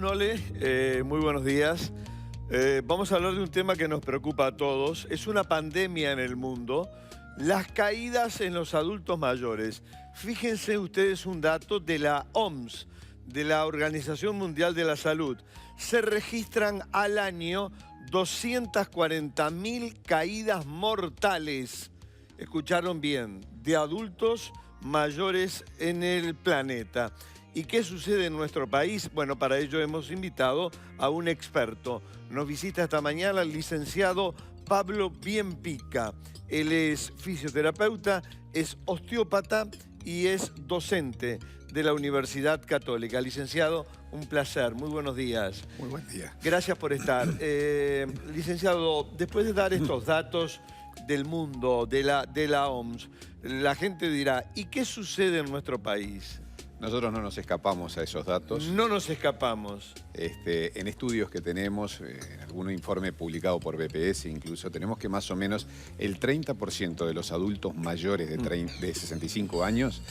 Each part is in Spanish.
Nole? Muy buenos días. Vamos a hablar de un tema que nos preocupa a todos. Es una pandemia en el mundo. Las caídas en los adultos mayores. Fíjense ustedes un dato de la OMS, de la Organización Mundial de la Salud. Se registran al año 240.000 caídas mortales. Escucharon bien, de adultos mayores en el planeta. ¿Y qué sucede en nuestro país? Bueno, para ello hemos invitado a un experto. Nos visita esta mañana el licenciado Pablo Bienpica. Él es fisioterapeuta, es osteópata y es docente de la Universidad Católica. Licenciado, un placer. Muy buenos días. Muy buen día. Gracias por estar. Licenciado, después de dar estos datos del mundo, de la OMS, la gente dirá, ¿y qué sucede en nuestro país? Nosotros no nos escapamos a esos datos. No nos escapamos. En estudios que tenemos, en algún informe publicado por BPS incluso, tenemos que más o menos el 30% de los adultos mayores de 65 años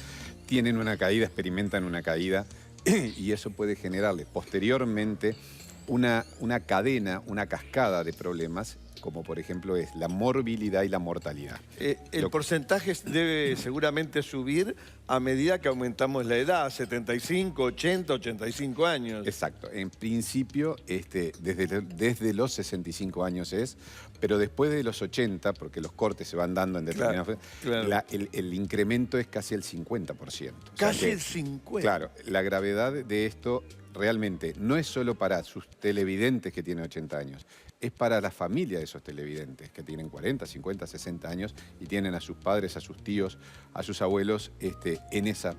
tienen una caída, experimentan una caída, y eso puede generarles posteriormente una cadena, una cascada de problemas, como por ejemplo es la morbilidad y la mortalidad. El porcentaje debe seguramente subir a medida que aumentamos la edad, 75, 80, 85 años. Exacto. En principio, desde los 65 años es, pero después de los 80, porque los cortes se van dando en determinadas... Claro. El incremento es casi el 50%. Casi el 50%. Claro, la gravedad de esto realmente no es solo para sus televidentes que tienen 80 años, es para la familia de esos televidentes que tienen 40, 50, 60 años y tienen a sus padres, a sus tíos, a sus abuelos en esa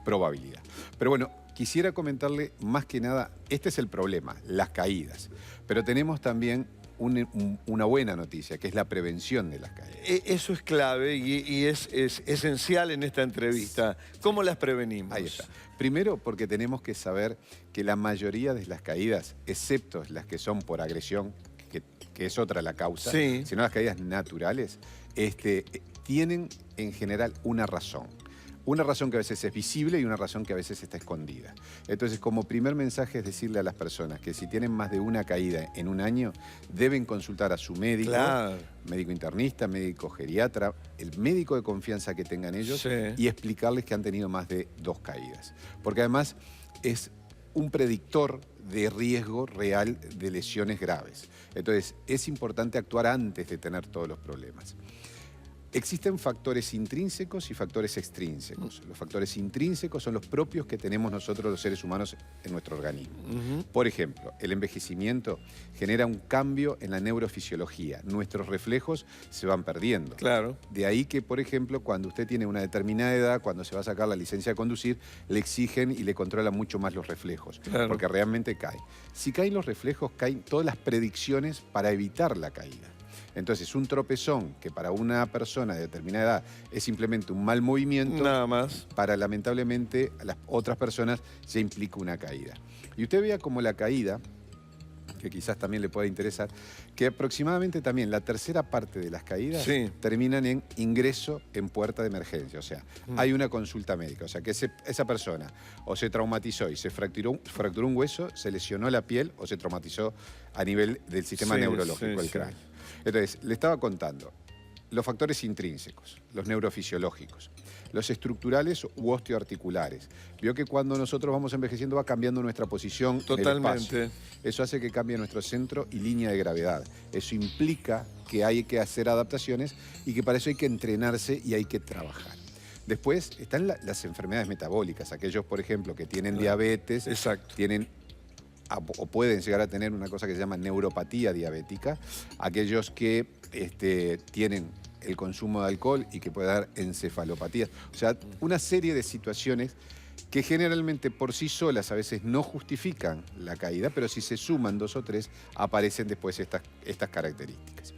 probabilidad. Pero bueno, quisiera comentarle más que nada, este es el problema, las caídas. Pero tenemos también una buena noticia, que es la prevención de las caídas. Eso es clave y es esencial en esta entrevista. ¿Cómo las prevenimos? Ahí está. Primero, porque tenemos que saber que la mayoría de las caídas, excepto las que son por agresión, que es otra la causa, sí, sino las caídas naturales, tienen en general una razón. Una razón que a veces es visible y una razón que a veces está escondida. Entonces, como primer mensaje es decirle a las personas que si tienen más de una caída en un año, deben consultar a su médico, claro, médico internista, médico geriatra, el médico de confianza que tengan ellos, sí, y explicarles que han tenido más de 2 caídas. Porque además es un predictor de riesgo real de lesiones graves. Entonces, es importante actuar antes de tener todos los problemas. Existen factores intrínsecos y factores extrínsecos. Los factores intrínsecos son los propios que tenemos nosotros los seres humanos en nuestro organismo. Por ejemplo, el envejecimiento genera un cambio en la neurofisiología. Nuestros reflejos se van perdiendo. Claro. De ahí que, por ejemplo, cuando usted tiene una determinada edad, cuando se va a sacar la licencia de conducir, le exigen y le controlan mucho más los reflejos, claro, porque realmente cae. Si caen los reflejos, caen todas las predicciones para evitar la caída. Entonces, un tropezón que para una persona de determinada edad es simplemente un mal movimiento, nada más, para lamentablemente a las otras personas ya implica una caída. Y usted vea como la caída, que quizás también le pueda interesar, que aproximadamente también la tercera parte de las caídas terminan en ingreso en puerta de emergencia. O sea, hay una consulta médica. O sea, que esa persona o se traumatizó y se fracturó un hueso, se lesionó la piel o se traumatizó a nivel del sistema neurológico, el cráneo. Entonces, le estaba contando los factores intrínsecos, los neurofisiológicos, los estructurales u osteoarticulares. Vio que cuando nosotros vamos envejeciendo va cambiando nuestra posición en el espacio. Eso hace que cambie nuestro centro y línea de gravedad. Eso implica que hay que hacer adaptaciones y que para eso hay que entrenarse y hay que trabajar. Después están las enfermedades metabólicas. Aquellos, por ejemplo, que tienen diabetes, tienen o pueden llegar a tener una cosa que se llama neuropatía diabética, aquellos que tienen el consumo de alcohol y que puede dar encefalopatías. O sea, una serie de situaciones que generalmente por sí solas a veces no justifican la caída, pero si se suman 2 o 3, aparecen después estas características.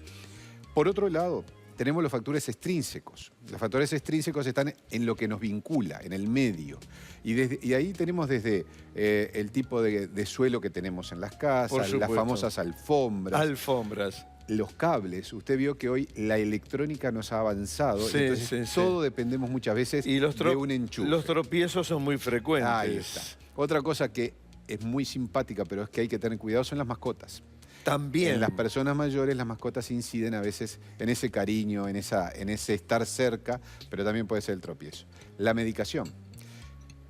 Por otro lado, tenemos los factores extrínsecos. Los factores extrínsecos están en lo que nos vincula, en el medio. Y ahí tenemos desde el tipo de suelo que tenemos en las casas, las famosas alfombras. Los cables. Usted vio que hoy la electrónica nos ha avanzado. Entonces todo dependemos muchas veces de un enchufe. Los tropiezos son muy frecuentes. Ahí está. Otra cosa que es muy simpática, pero es que hay que tener cuidado, son las mascotas. También. En las personas mayores, las mascotas inciden a veces en ese cariño, en ese estar cerca, pero también puede ser el tropiezo. La medicación.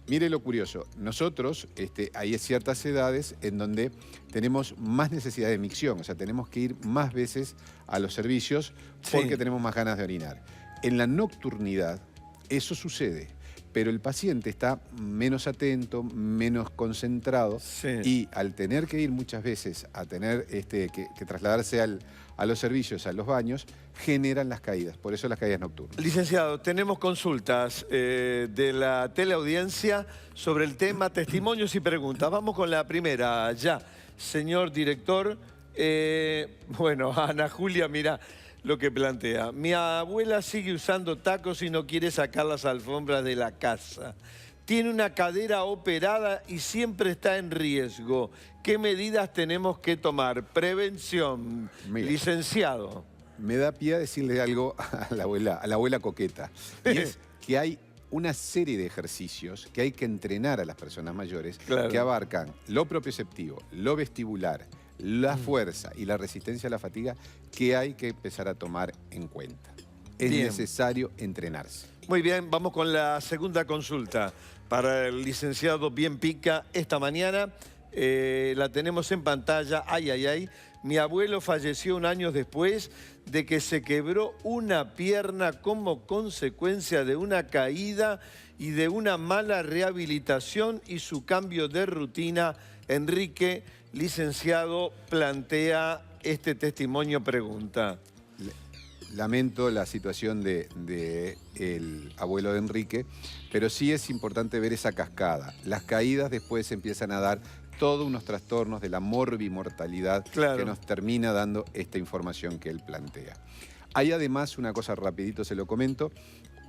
Mire lo curioso, nosotros hay ciertas edades en donde tenemos más necesidad de micción, o sea, tenemos que ir más veces a los servicios porque tenemos más ganas de orinar. En la nocturnidad eso sucede, pero el paciente está menos atento, menos concentrado y al tener que ir muchas veces a tener que trasladarse a los servicios, a los baños, generan las caídas, por eso las caídas nocturnas. Licenciado, tenemos consultas de la teleaudiencia sobre el tema testimonios y preguntas. Vamos con la primera, ya. Señor director, bueno, Ana Julia, mira lo que plantea. Mi abuela sigue usando tacos y no quiere sacar las alfombras de la casa. Tiene una cadera operada y siempre está en riesgo. ¿Qué medidas tenemos que tomar? Prevención. Mira, licenciado. Me da pie a decirle algo a la abuela coqueta. Y es que hay una serie de ejercicios que hay que entrenar a las personas mayores que abarcan lo propioceptivo, lo vestibular, la fuerza y la resistencia a la fatiga que hay que empezar a tomar en cuenta. Es necesario entrenarse. Muy bien, vamos con la segunda consulta para el licenciado Bien Pica esta mañana. La tenemos en pantalla. Ay, ay, ay. Mi abuelo falleció 1 año después de que se quebró una pierna como consecuencia de una caída y de una mala rehabilitación y su cambio de rutina. Enrique, licenciado, plantea este testimonio, pregunta. Lamento la situación del abuelo de Enrique, pero sí es importante ver esa cascada. Las caídas después empiezan a dar todos unos trastornos de la morbimortalidad que nos termina dando esta información que él plantea. Hay además una cosa rapidito, se lo comento,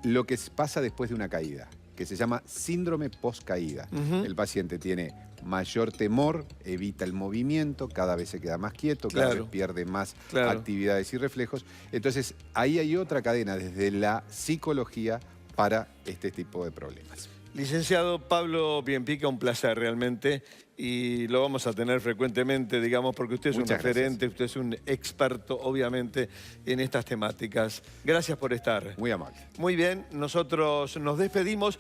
lo que pasa después de una caída, que se llama síndrome post-caída. El paciente tiene mayor temor, evita el movimiento, cada vez se queda más quieto, cada vez pierde más actividades y reflejos. Entonces, ahí hay otra cadena desde la psicología para este tipo de problemas. Licenciado Pablo Bienpica, un placer realmente y lo vamos a tener frecuentemente, digamos, porque usted es un referente, usted es un experto, obviamente, en estas temáticas. Gracias por estar. Muy amable. Muy bien, nosotros nos despedimos.